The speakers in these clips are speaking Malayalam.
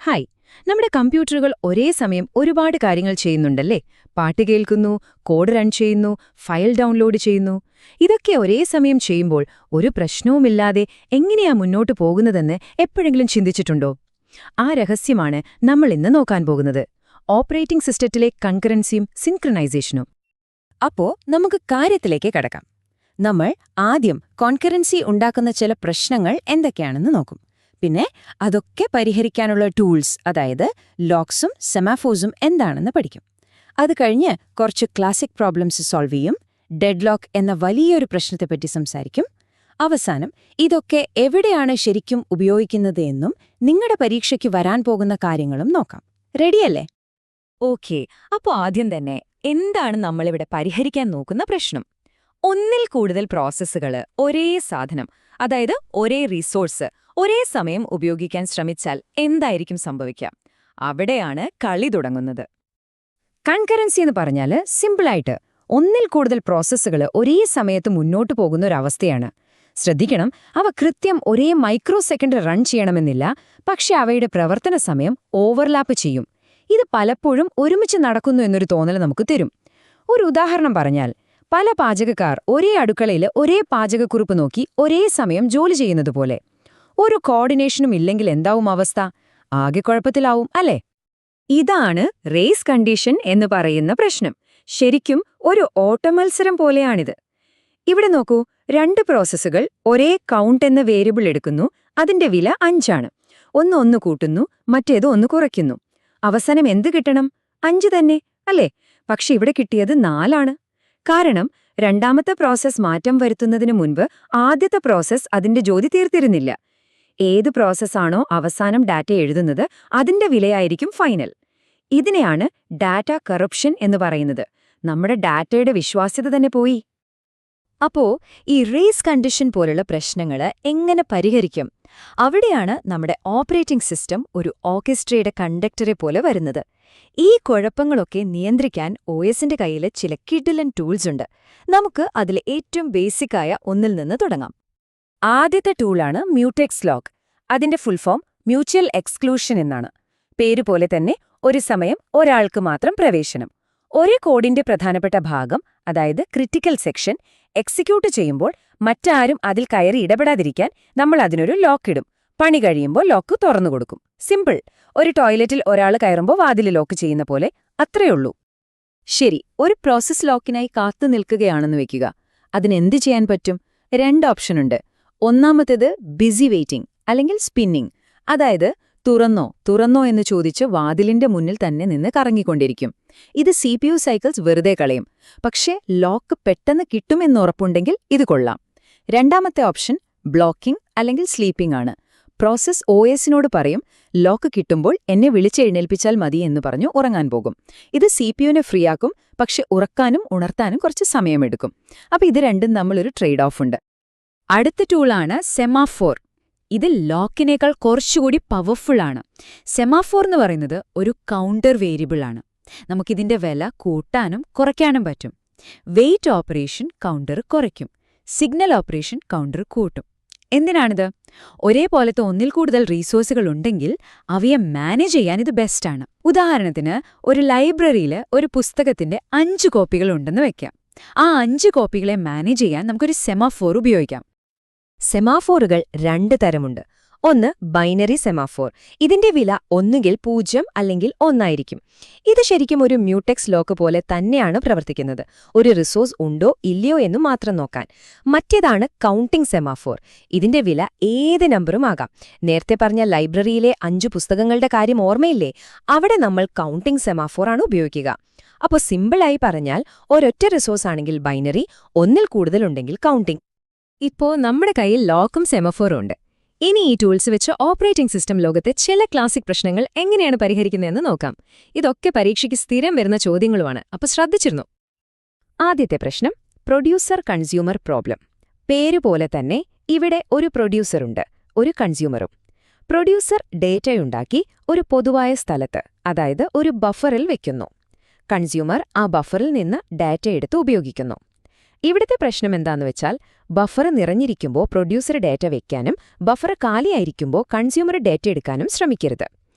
ഹായ്. നമ്മുടെ കമ്പ്യൂട്ടറുകൾ ഒരേ സമയം ഒരുപാട് കാര്യങ്ങൾ ചെയ്യുന്നുണ്ടല്ലേ? പാട്ട് കേൾക്കുന്നു, കോഡ് റൺ ചെയ്യുന്നു, ഫയൽ ഡൗൺലോഡ് ചെയ്യുന്നു. ഇതൊക്കെ ഒരേ സമയം ചെയ്യുമ്പോൾ ഒരു പ്രശ്നവുമില്ലാതെ എങ്ങനെയാ മുന്നോട്ടു പോകുന്നതെന്ന് എപ്പോഴെങ്കിലും ചിന്തിച്ചിട്ടുണ്ടോ? ആ രഹസ്യമാണ് നമ്മൾ ഇന്ന് നോക്കാൻ പോകുന്നത്. ഓപ്പറേറ്റിംഗ് സിസ്റ്റത്തിലെ കൺകറൻസിയും സിൻക്രണൈസേഷനും. അപ്പോ നമുക്ക് കാര്യത്തിലേക്ക് കടക്കാം. നമ്മൾ ആദ്യം കോൺകറൻസി ഉണ്ടാക്കുന്ന ചില പ്രശ്നങ്ങൾ എന്തൊക്കെയാണെന്ന് നോക്കും. പിന്നെ അതൊക്കെ പരിഹരിക്കാനുള്ള ടൂൾസ്, അതായത് ലോക്സും സെമാഫോഴ്സും എന്താണെന്ന് പഠിക്കും. അത് കഴിഞ്ഞ് കുറച്ച് ക്ലാസിക് പ്രോബ്ലംസ് സോൾവ് ചെയ്യും, ഡെഡ്ലോക്ക് എന്ന വലിയൊരു പ്രശ്നത്തെപ്പറ്റി സംസാരിക്കും. അവസാനം ഇതൊക്കെ എവിടെയാണ് ശരിക്കും ഉപയോഗിക്കുന്നത് എന്നും നിങ്ങളുടെ പരീക്ഷയ്ക്ക് വരാൻ പോകുന്ന കാര്യങ്ങളും നോക്കാം. റെഡിയല്ലേ? ഓക്കേ, അപ്പോൾ ആദ്യം തന്നെ എന്താണ് നമ്മളിവിടെ പരിഹരിക്കാൻ നോക്കുന്ന പ്രശ്നം? ഒന്നിൽ കൂടുതൽ പ്രോസസ്സുകൾ ഒരേ സാധനം, അതായത് ഒരേ റിസോഴ്സ് ഒരേ സമയം ഉപയോഗിക്കാൻ ശ്രമിച്ചാൽ എന്തായിരിക്കും സംഭവിക്കുക? അവിടെയാണ് കളി തുടങ്ങുന്നത്. കൺകറൻസി എന്ന് പറഞ്ഞാൽ സിമ്പിളായിട്ട് ഒന്നിൽ കൂടുതൽ പ്രോസസ്സുകൾ ഒരേ സമയത്ത് മുന്നോട്ടു പോകുന്ന ഒരവസ്ഥയാണ്. ശ്രദ്ധിക്കണം, അവ കൃത്യം ഒരേ മൈക്രോ സെക്കൻഡ് റൺ ചെയ്യണമെന്നില്ല, പക്ഷെ അവയുടെ പ്രവർത്തന സമയം ഓവർലാപ്പ് ചെയ്യും. ഇത് പലപ്പോഴും ഒരുമിച്ച് നടക്കുന്നു എന്നൊരു തോന്നൽ നമുക്ക് തരും. ഒരു ഉദാഹരണം പറഞ്ഞാൽ, പല പാചകക്കാർ ഒരേ അടുക്കളയിൽ ഒരേ പാചകക്കുറിപ്പ് നോക്കി ഒരേ സമയം ജോലി ചെയ്യുന്നതുപോലെ. ഒരു കോർഡിനേഷനും ഇല്ലെങ്കിൽ എന്താവും അവസ്ഥ? ആകെ കുഴപ്പത്തിലാവും, അല്ലേ? ഇതാണ് റേസ് കണ്ടീഷൻ എന്ന് പറയുന്ന പ്രശ്നം. ശരിക്കും ഒരു ഓട്ടമത്സരം പോലെയാണിത്. ഇവിടെ നോക്കൂ, രണ്ട് പ്രോസസ്സുകൾ ഒരേ കൗണ്ട് എന്ന വേരിയബിൾ എടുക്കുന്നു. അതിന്റെ വില 5 ആണ്. ഒന്ന് കൂട്ടുന്നു, മറ്റേത് 1 കുറയ്ക്കുന്നു. അവസാനം എന്ത് കിട്ടണം? 5 തന്നെ, അല്ലേ? പക്ഷെ ഇവിടെ കിട്ടിയത് 4 ആണ്. കാരണം രണ്ടാമത്തെ പ്രോസസ്സ് മാറ്റം വരുത്തുന്നതിന് മുൻപ് ആദ്യത്തെ പ്രോസസ്സ് അതിന്റെ ജോലി തീർത്തിരുന്നില്ല. ഏത് പ്രോസസ്സാണോ അവസാനം ഡാറ്റ എഴുതുന്നത്, അതിന്റെ വിലയായിരിക്കും ഫൈനൽ. ഇതിനെയാണ് ഡാറ്റ കറപ്ഷൻ എന്ന് പറയുന്നത്. നമ്മുടെ ഡാറ്റയുടെ വിശ്വാസ്യത തന്നെ പോയി. അപ്പോ ഈ റേസ് കണ്ടീഷൻ പോലുള്ള പ്രശ്നങ്ങൾ എങ്ങനെ പരിഹരിക്കും? അവിടെയാണ് നമ്മുടെ ഓപ്പറേറ്റിംഗ് സിസ്റ്റം ഒരു ഓർക്കസ്ട്രയുടെ കണ്ടക്ടറെ പോലെ വരുന്നത്. ഈ കുഴപ്പങ്ങളൊക്കെ നിയന്ത്രിക്കാൻ OSന്റെ കയ്യിൽ ചില കിഡിലൻ ടൂൾസ് ഉണ്ട്. നമുക്ക് അതിലെ ഏറ്റവും ബേസിക്കായ ഒന്നിൽ നിന്ന് തുടങ്ങാം. ആദ്യത്തെ ടൂളാണ് മ്യൂടെക്സ് ലോക്ക്. അതിന്റെ ഫുൾ ഫോം മ്യൂച്വൽ എക്സ്ക്ലൂഷൻ എന്നാണ്. പേരുപോലെ തന്നെ ഒരു സമയം ഒരാൾക്ക് മാത്രം പ്രവേശനം. ഒരു കോഡിന്റെ പ്രധാനപ്പെട്ട ഭാഗം, അതായത് ക്രിട്ടിക്കൽ സെക്ഷൻ, എക്സിക്യൂട്ട് ചെയ്യുമ്പോൾ മറ്റാരും അതിൽ കയറി ഇടപെടാതിരിക്കാൻ നമ്മൾ അതിനൊരു ലോക്ക് ഇടും. പണി കഴിയുമ്പോൾ ലോക്ക് തുറന്നുകൊടുക്കും. സിമ്പിൾ. ഒരു ടോയ്ലറ്റിൽ ഒരാൾ കയറുമ്പോൾ വാതിൽ ലോക്ക് ചെയ്യുന്ന പോലെ. അത്രയുള്ളൂ. ശരി, ഒരു പ്രോസസ് ലോക്കിനായി കാത്തു നിൽക്കുകയാണെന്ന് വെക്കുക. അതിനെന്ത് ചെയ്യാൻ പറ്റും? 2 ഓപ്ഷനുണ്ട്. ഒന്നാമത്തേത് ബിസി വെയിറ്റിംഗ് അല്ലെങ്കിൽ സ്പിന്നിംഗ്. അതായത് തുറന്നോ എന്ന് ചോദിച്ച് വാതിലിന്റെ മുന്നിൽ തന്നെ നിന്ന് കറങ്ങിക്കൊണ്ടിരിക്കും. ഇത് CPU സൈക്കിൾസ് വെറുതെ കളയും. പക്ഷേ ലോക്ക് പെട്ടെന്ന് കിട്ടുമെന്നുറപ്പുണ്ടെങ്കിൽ ഇത് കൊള്ളാം. രണ്ടാമത്തെ ഓപ്ഷൻ ബ്ലോക്കിംഗ് അല്ലെങ്കിൽ സ്ലീപ്പിംഗ് ആണ്. പ്രോസസ് OSനോട് പറയും, ലോക്ക് കിട്ടുമ്പോൾ എന്നെ വിളിച്ചെഴുന്നേൽപ്പിച്ചാൽ മതി എന്ന് പറഞ്ഞു ഉറങ്ങാൻ പോകും. ഇത് CPUനെ ഫ്രീ ആക്കും, പക്ഷെ ഉറക്കാനും ഉണർത്താനും കുറച്ച് സമയമെടുക്കും. അപ്പോൾ ഇത് രണ്ടും തമ്മിലൊരു ട്രേഡ് ഓഫ് ഉണ്ട്. അടുത്ത ടൂളാണ് സെമാഫോർ. ഇത് ലോക്കിനേക്കാൾ കുറച്ചുകൂടി പവർഫുള്ളാണ്. സെമാഫോർ എന്ന് പറയുന്നത് ഒരു കൗണ്ടർ വേരിയബിൾ ആണ്. നമുക്കിതിന്റെ വില കൂട്ടാനും കുറയ്ക്കാനും പറ്റും. വെയിറ്റ് ഓപ്പറേഷൻ കൗണ്ടർ കുറയ്ക്കും, സിഗ്നൽ ഓപ്പറേഷൻ കൗണ്ടർ കൂട്ടും. എന്തിനാണിത്? ഒരേപോലത്തെ ഒന്നിൽ കൂടുതൽ റീസോഴ്സുകൾ ഉണ്ടെങ്കിൽ അവയെ മാനേജ് ചെയ്യാൻ ഇത് ബെസ്റ്റാണ്. ഉദാഹരണത്തിന്, ഒരു ലൈബ്രറിയിൽ ഒരു പുസ്തകത്തിന്റെ 5 കോപ്പികൾ ഉണ്ടെന്ന് വെക്കാം. ആ 5 കോപ്പികളെ മാനേജ് ചെയ്യാൻ നമുക്കൊരു സെമാഫോർ ഉപയോഗിക്കാം. സെമാഫോറുകൾ 2 തരമുണ്ട്. ഒന്ന് ബൈനറി സെമാഫോർ. ഇതിന്റെ വില ഒന്നുകിൽ 0 അല്ലെങ്കിൽ 1 ആയിരിക്കും. ഇത് ശരിക്കും ഒരു മ്യൂടെക്സ് ലോക്ക് പോലെ തന്നെയാണ് പ്രവർത്തിക്കുന്നത്. ഒരു റിസോഴ്സ് ഉണ്ടോ ഇല്ലയോ എന്നു മാത്രം നോക്കാൻ. മറ്റേതാണ് കൗണ്ടിംഗ് സെമാഫോർ. ഇതിന്റെ വില ഏത് നമ്പറും ആകാം. നേരത്തെ പറഞ്ഞ ലൈബ്രറിയിലെ 5 പുസ്തകങ്ങളുടെ കാര്യം ഓർമ്മയില്ലേ? അവിടെ നമ്മൾ കൗണ്ടിംഗ് സെമാഫോർ ആണ് ഉപയോഗിക്കുക. അപ്പോൾ സിമ്പിളായി പറഞ്ഞാൽ, ഒരൊറ്റ റിസോഴ്സ് ആണെങ്കിൽ ബൈനറി, ഒന്നിൽ കൂടുതലുണ്ടെങ്കിൽ കൗണ്ടിംഗ്. ഇപ്പോൾ നമ്മുടെ കയ്യിൽ ലോക്കും സെമഫോറും ഉണ്ട്. ഇനി ഈ ടൂൾസ് വെച്ച് ഓപ്പറേറ്റിംഗ് സിസ്റ്റം ലോകത്തെ ചില ക്ലാസിക് പ്രശ്നങ്ങൾ എങ്ങനെയാണ് പരിഹരിക്കുന്നതെന്ന് നോക്കാം. ഇതൊക്കെ പരീക്ഷയ്ക്ക് സ്ഥിരം വരുന്ന ചോദ്യങ്ങളുമാണ്, അപ്പോൾ ശ്രദ്ധിച്ചിരുന്നു. ആദ്യത്തെ പ്രശ്നം പ്രൊഡ്യൂസർ കൺസ്യൂമർ പ്രോബ്ലം. പേരുപോലെ തന്നെ ഇവിടെ ഒരു പ്രൊഡ്യൂസറുണ്ട്, ഒരു കൺസ്യൂമറും. പ്രൊഡ്യൂസർ ഡേറ്റയുണ്ടാക്കി ഒരു പൊതുവായ സ്ഥലത്ത്, അതായത് ഒരു ബഫറിൽ വെക്കുന്നു. കൺസ്യൂമർ ആ ബഫറിൽ നിന്ന് ഡാറ്റ എടുത്ത് ഉപയോഗിക്കുന്നു. ഇവിടുത്തെ പ്രശ്നം എന്താന്ന് വെച്ചാൽ, ബഫർ നിറഞ്ഞിരിക്കുമ്പോൾ പ്രൊഡ്യൂസർ ഡേറ്റ വെക്കാനും ബഫർ കാലിയായിരിക്കുമ്പോൾ കൺസ്യൂമർ ഡേറ്റ എടുക്കാനും ശ്രമിക്കരുത്.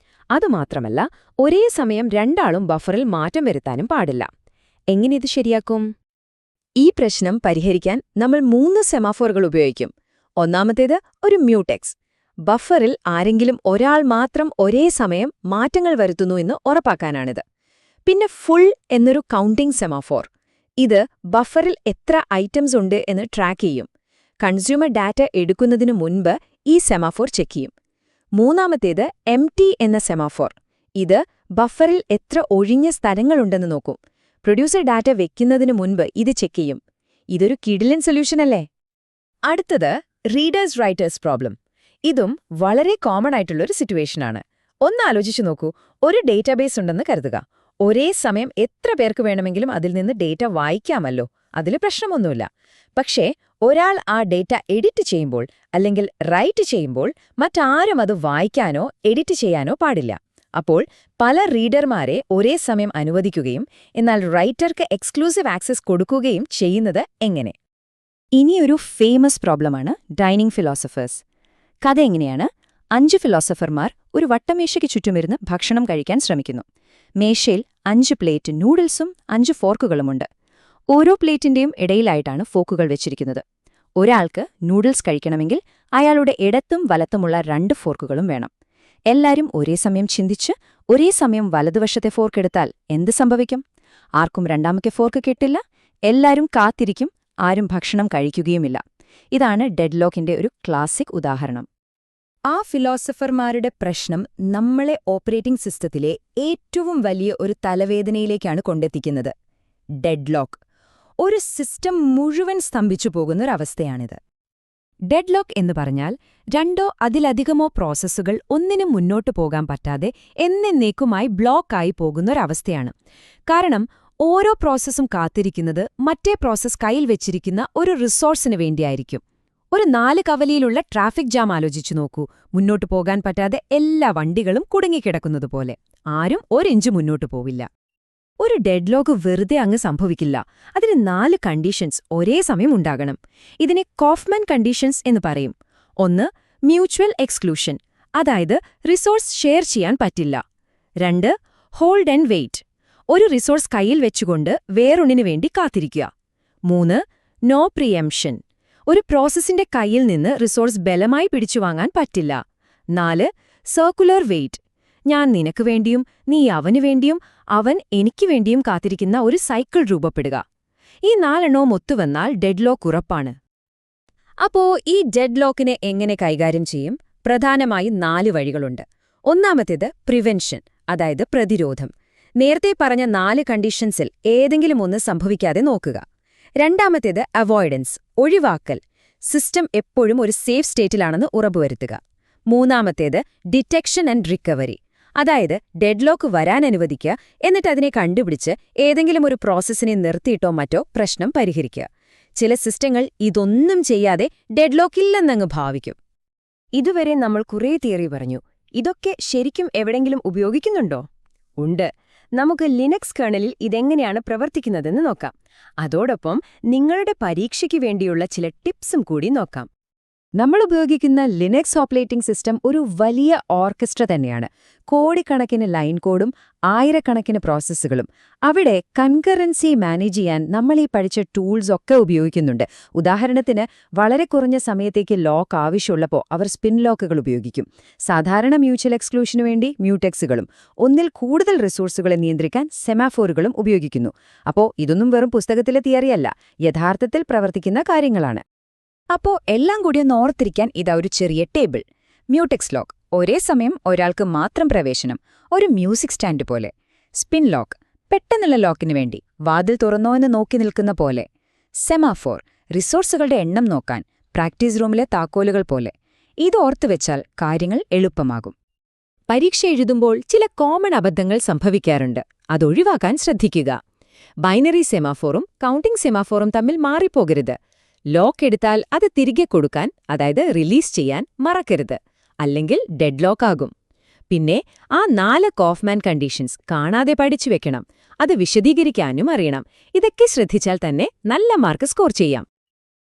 അതുമാത്രമല്ല, ഒരേ സമയം രണ്ടാളും ബഫറിൽ മാറ്റം വരുത്താനും പാടില്ല. എങ്ങനെ ഇത് ശരിയാക്കും? ഈ പ്രശ്നം പരിഹരിക്കാൻ നമ്മൾ 3 സെമാഫോറുകൾ ഉപയോഗിക്കും. ഒന്നാമത്തേത് ഒരു മ്യൂടെക്സ്. ബഫറിൽ ആരെങ്കിലും ഒരാൾ മാത്രം ഒരേ സമയം മാറ്റങ്ങൾ വരുത്തുന്നു എന്ന് ഉറപ്പാക്കാനാണിത്. പിന്നെ ഫുൾ എന്നൊരു കൗണ്ടിംഗ് സെമാഫോർ. ഇത് ബഫറിൽ എത്ര ഐറ്റംസ് ഉണ്ട് എന്ന് ട്രാക്ക് ചെയ്യും. കൺസ്യൂമർ ഡാറ്റ എടുക്കുന്നതിനു മുൻപ് ഈ സെമാഫോർ ചെക്ക് ചെയ്യും. മൂന്നാമത്തേത് എംടി എന്ന സെമാഫോർ. ഇത് ബഫറിൽ എത്ര ഒഴിഞ്ഞ സ്ഥലങ്ങളുണ്ടെന്ന് നോക്കും. പ്രൊഡ്യൂസർ ഡാറ്റ വെക്കുന്നതിനു മുൻപ് ഇത് ചെക്ക് ചെയ്യും. ഇതൊരു കിടിലൻ സൊല്യൂഷൻ അല്ലേ? അടുത്തത് റീഡേഴ്സ് റൈറ്റേഴ്സ് പ്രോബ്ലം. ഇതും വളരെ കോമൺ ആയിട്ടുള്ളൊരു സിറ്റുവേഷനാണ്. ഒന്ന് ആലോചിച്ചു നോക്കൂ, ഒരു ഡേറ്റാബേസ് ഉണ്ടെന്ന് കരുതുക. ഒരേ സമയം എത്ര പേർക്ക് വേണമെങ്കിലും അതിൽ നിന്ന് ഡേറ്റ വായിക്കാമല്ലോ, അതിൽ പ്രശ്നമൊന്നുമില്ല. പക്ഷേ ഒരാൾ ആ ഡേറ്റ എഡിറ്റ് ചെയ്യുമ്പോൾ അല്ലെങ്കിൽ റൈറ്റ് ചെയ്യുമ്പോൾ മറ്റാരും അത് വായിക്കാനോ എഡിറ്റ് ചെയ്യാനോ പാടില്ല. അപ്പോൾ പല റീഡർമാരെ ഒരേ സമയം അനുവദിക്കുകയും എന്നാൽ റൈറ്റർക്ക് എക്സ്ക്ലൂസീവ് ആക്സസ് കൊടുക്കുകയും ചെയ്യുന്നത് എങ്ങനെ? ഇനിയൊരു ഫേമസ് പ്രോബ്ലമാണ് ഡൈനിങ് ഫിലോസഫേഴ്സ്. കഥ എങ്ങനെയാണ്? 5 ഫിലോസഫർമാർ ഒരു വട്ടമേശയ്ക്ക് ചുറ്റുമിരുന്ന് ഭക്ഷണം കഴിക്കാൻ ശ്രമിക്കുന്നു. മേശയിൽ 5 പ്ലേറ്റ് നൂഡിൽസും 5 ഫോർക്കുകളുമുണ്ട്. ഓരോ പ്ലേറ്റിന്റെയും ഇടയിലായിട്ടാണ് ഫോക്കുകൾ വെച്ചിരിക്കുന്നത്. ഒരാൾക്ക് നൂഡിൽസ് കഴിക്കണമെങ്കിൽ അയാളുടെ ഇടത്തും വലത്തുമുള്ള 2 ഫോർക്കുകളും വേണം. എല്ലാരും ഒരേ സമയം ചിന്തിച്ച് ഒരേ സമയം വലതുവശത്തെ ഫോർക്ക് എടുത്താൽ എന്ത് സംഭവിക്കും? ആർക്കും രണ്ടാമത്തെ ഫോർക്ക് കിട്ടില്ല. എല്ലാരും കാത്തിരിക്കും. ആരും ഭക്ഷണം കഴിക്കുകയുമില്ല. ഇതാണ് ഡെഡ്ലോക്കിന്റെ ഒരു ക്ലാസിക് ഉദാഹരണം. ആ ഫിലോസഫർമാരുടെ പ്രശ്നം നമ്മളെ ഓപ്പറേറ്റിംഗ് സിസ്റ്റത്തിലെ ഏറ്റവും വലിയ ഒരു തലവേദനയിലേക്കാണ് കൊണ്ടെത്തിക്കുന്നത്. ഡെഡ്ലോക്ക്. ഒരു സിസ്റ്റം മുഴുവൻ സ്തംഭിച്ചു പോകുന്നൊരവസ്ഥയാണിത്. ഡെഡ്ലോക്ക് എന്ന് പറഞ്ഞാൽ 2 അതിലധികമോ പ്രോസസ്സുകൾ ഒന്നിനും മുന്നോട്ടു പോകാൻ പറ്റാതെ എന്നേക്കുമായി ബ്ലോക്കായി പോകുന്നൊരവസ്ഥയാണ്. കാരണം ഓരോ പ്രോസസ്സും കാത്തിരിക്കുന്നത് മറ്റേ പ്രോസസ്സ് കയ്യിൽ വെച്ചിരിക്കുന്ന ഒരു റിസോഴ്സിന് വേണ്ടിയായിരിക്കും. ഒരു 4 കവലയിലുള്ള ട്രാഫിക് ജാം ആലോചിച്ചു നോക്കൂ. മുന്നോട്ടു പോകാൻ പറ്റാതെ എല്ലാ വണ്ടികളും കുടുങ്ങിക്കിടക്കുന്നതുപോലെ. ആരും 1 ഇഞ്ച് മുന്നോട്ടു പോവില്ല. ഒരു ഡെഡ്ലോക്ക് വെറുതെ അങ്ങ് സംഭവിക്കില്ല. അതിന് 4 കണ്ടീഷൻസ് ഒരേ സമയം ഉണ്ടാകണം. ഇതിനെ കോഫ്മാൻ കണ്ടീഷൻസ് എന്ന് പറയും. 1. മ്യൂച്വൽ എക്സ്ക്ലൂഷൻ, അതായത് റിസോഴ്സ് ഷെയർ ചെയ്യാൻ പറ്റില്ല. 2. ഹോൾഡ് ആൻഡ് വെയിറ്റ്, ഒരു റിസോഴ്സ് കയ്യിൽ വെച്ചുകൊണ്ട് വേറൊന്നിനു വേണ്ടി കാത്തിരിക്കുക. 3. നോ പ്രിയംഷൻ, ഒരു പ്രോസസ്സിന്റെ കയ്യിൽ നിന്ന് റിസോഴ്സ് ബലമായി പിടിച്ചുവാങ്ങാൻ പറ്റില്ല. 4. സർക്കുലർ വെയിറ്റ്, ഞാൻ നിനക്ക് വേണ്ടിയും നീ അവനു വേണ്ടിയും അവൻ എനിക്ക് വേണ്ടിയും കാത്തിരിക്കുന്ന ഒരു സൈക്കിൾ രൂപപ്പെടുക. ഈ 4 ഒത്തുവന്നാൽ ഡെഡ്ലോക്ക് ഉറപ്പാണ്. അപ്പോ ഈ ഡെഡ്ലോക്കിനെ എങ്ങനെ കൈകാര്യം ചെയ്യും? പ്രധാനമായും 4 വഴികളുണ്ട്. ഒന്നാമത്തേത് പ്രിവെൻഷൻ, അതായത് പ്രതിരോധം. നേരത്തെ പറഞ്ഞ 4 കണ്ടീഷൻസിൽ ഏതെങ്കിലും ഒന്ന് സംഭവിക്കാതെ നോക്കുക. രണ്ടാമത്തേത് അവോയ്ഡൻസ്, ഒഴിവാക്കൽ. സിസ്റ്റം എപ്പോഴും ഒരു സേഫ് സ്റ്റേറ്റിലാണെന്ന് ഉറപ്പുവരുത്തുക. മൂന്നാമത്തേത് ഡിറ്റക്ഷൻ ആൻഡ് റിക്കവറി, അതായത് ഡെഡ്ലോക്ക് വരാൻ അനുവദിക്കുക, എന്നിട്ട് അതിനെ കണ്ടുപിടിച്ച് ഏതെങ്കിലും ഒരു പ്രോസസ്സിനെ നിർത്തിയിട്ടോ മറ്റോ പ്രശ്നം പരിഹരിക്കുക. ചില സിസ്റ്റങ്ങൾ ഇതൊന്നും ചെയ്യാതെ ഡെഡ്ലോക്കില്ലെന്നങ്ങ് ഭാവിക്കും. ഇതുവരെ നമ്മൾ കുറേ തിയറി പറഞ്ഞു. ഇതൊക്കെ ശരിക്കും എവിടെങ്കിലും ഉപയോഗിക്കുന്നുണ്ടോ? ഉണ്ട്. നമുക്ക് ലിനക്സ് കേർണലിൽ ഇതെങ്ങനെയാണ് പ്രവർത്തിക്കുന്നതെന്ന് നോക്കാം. അതോടൊപ്പം നിങ്ങളുടെ പരീക്ഷയ്ക്ക് വേണ്ടിയുള്ള ചില ടിപ്സും കൂടി നോക്കാം. നമ്മൾ ഉപയോഗിക്കുന്ന ലിനക്സ് ഓപ്പറേറ്റിംഗ് സിസ്റ്റം ഒരു വലിയ ഓർക്കസ്ട്ര തന്നെയാണ്. കോടിക്കണക്കിന് ലൈൻ കോഡും ആയിരക്കണക്കിന് പ്രോസസ്സുകളും. അവിടെ കൺകറൻസി മാനേജ് ചെയ്യാൻ നമ്മൾ ഈ പഠിച്ച ടൂൾസ് ഒക്കെ ഉപയോഗിക്കുന്നുണ്ട്. ഉദാഹരണത്തിന്, വളരെ കുറഞ്ഞ സമയത്തേക്ക് ലോക്ക് ആവശ്യമുള്ളപ്പോൾ അവർ സ്പിൻ ലോക്കുകൾ ഉപയോഗിക്കും. സാധാരണ മ്യൂച്വൽ എക്സ്ക്ലൂഷനു വേണ്ടി മ്യൂടെക്സുകളും, ഒന്നിൽ കൂടുതൽ റിസോഴ്സുകളെ നിയന്ത്രിക്കാൻ സെമാഫോറുകളും ഉപയോഗിക്കുന്നു. അപ്പോൾ ഇതൊന്നും വെറും പുസ്തകത്തിലെ തിയറിയല്ല, യഥാർത്ഥത്തിൽ പ്രവർത്തിക്കുന്ന കാര്യങ്ങളാണ്. അപ്പോ എല്ലാം കൂടി ഒന്ന് ഓർത്തിരിക്കാൻ ഇതാ ഒരു ചെറിയ ടേബിൾ. മ്യൂടെക്സ് ലോക്ക്, ഒരേ സമയം ഒരാൾക്ക് മാത്രം പ്രവേശനം, ഒരു മ്യൂസിക് സ്റ്റാൻഡ് പോലെ. സ്പിൻ ലോക്ക്, പെട്ടെന്നുള്ള ലോക്കിനു വേണ്ടി, വാതിൽ തുറന്നോ എന്ന് നോക്കി നിൽക്കുന്ന പോലെ. സെമാഫോർ, റിസോഴ്സുകളുടെ എണ്ണം നോക്കാൻ, പ്രാക്ടീസ് റൂമിലെ താക്കോലുകൾ പോലെ. ഇത് ഓർത്തുവെച്ചാൽ കാര്യങ്ങൾ എളുപ്പമാകും. പരീക്ഷ എഴുതുമ്പോൾ ചില കോമൺ അബദ്ധങ്ങൾ സംഭവിക്കാറുണ്ട്. അതൊഴിവാക്കാൻ ശ്രദ്ധിക്കുക. ബൈനറി സെമാഫോറും കൗണ്ടിംഗ് സെമാഫോറും തമ്മിൽ മാറിപ്പോകരുത്. ലോക്ക് എടുത്താൽ അത് തിരികെ കൊടുക്കാൻ, അതായത് റിലീസ് ചെയ്യാൻ മറക്കരുത്. അല്ലെങ്കിൽ ഡെഡ് ലോക്കാകും. പിന്നെ ആ 4 കോഫ്മാൻ കണ്ടീഷൻസ് കാണാതെ പഠിച്ചു വെക്കണം. അത് വിശദീകരിക്കാനും അറിയണം. ഇതൊക്കെ ശ്രദ്ധിച്ചാൽ തന്നെ നല്ല മാർക്ക് സ്കോർ ചെയ്യാം.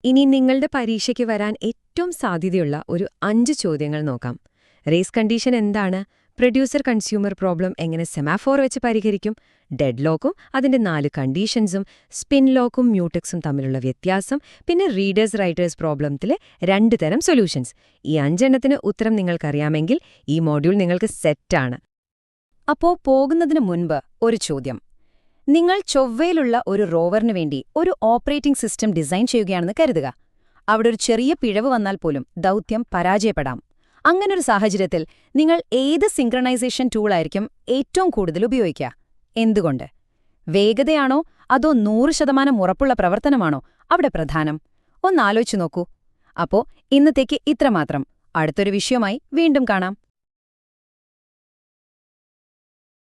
ഇനി നിങ്ങളുടെ പരീക്ഷയ്ക്ക് വരാൻ ഏറ്റവും സാധ്യതയുള്ള ഒരു 5 ചോദ്യങ്ങൾ നോക്കാം. റേസ് കണ്ടീഷൻ എന്താണ്? പ്രൊഡ്യൂസർ കൺസ്യൂമർ പ്രോബ്ലം എങ്ങനെ സെമാഫോർ വെച്ച് പരിഹരിക്കും, ഡെഡ് ലോക്കും അതിന്റെ 4 കണ്ടീഷൻസും, സ്പിൻ ലോക്കും മ്യൂട്ടക്സും തമ്മിലുള്ള വ്യത്യാസം, പിന്നെ റീഡേഴ്സ് റൈറ്റേഴ്സ് പ്രോബ്ലത്തിലെ 2 തരം സൊല്യൂഷൻസ്. ഈ 5 എണ്ണത്തിന് ഉത്തരം നിങ്ങൾക്കറിയാമെങ്കിൽ ഈ മോഡ്യൂൾ നിങ്ങൾക്ക് സെറ്റാണ്. അപ്പോ പോകുന്നതിന് മുൻപ് ഒരു ചോദ്യം. നിങ്ങൾ ചൊവ്വയിലുള്ള ഒരു റോവറിന് വേണ്ടി ഒരു ഓപ്പറേറ്റിംഗ് സിസ്റ്റം ഡിസൈൻ ചെയ്യുകയാണെന്ന് കരുതുക. അവിടെ ഒരു ചെറിയ പിഴവ് വന്നാൽ പോലും ദൗത്യം പരാജയപ്പെടാം. അങ്ങനൊരു സാഹചര്യത്തിൽ നിങ്ങൾ ഏത് സിങ്ക്രണൈസേഷൻ ടൂളായിരിക്കും ഏറ്റവും കൂടുതൽ ഉപയോഗിക്കുക? എന്തുകൊണ്ട്? വേഗതയാണോ അതോ 100% ഉറപ്പുള്ള പ്രവർത്തനമാണോ അവിടെ പ്രധാനം? ഒന്നാലോചിച്ചു നോക്കൂ. അപ്പോ ഇന്നത്തേക്ക് ഇത്രമാത്രം. അടുത്തൊരു വിഷയമായി വീണ്ടും കാണാം.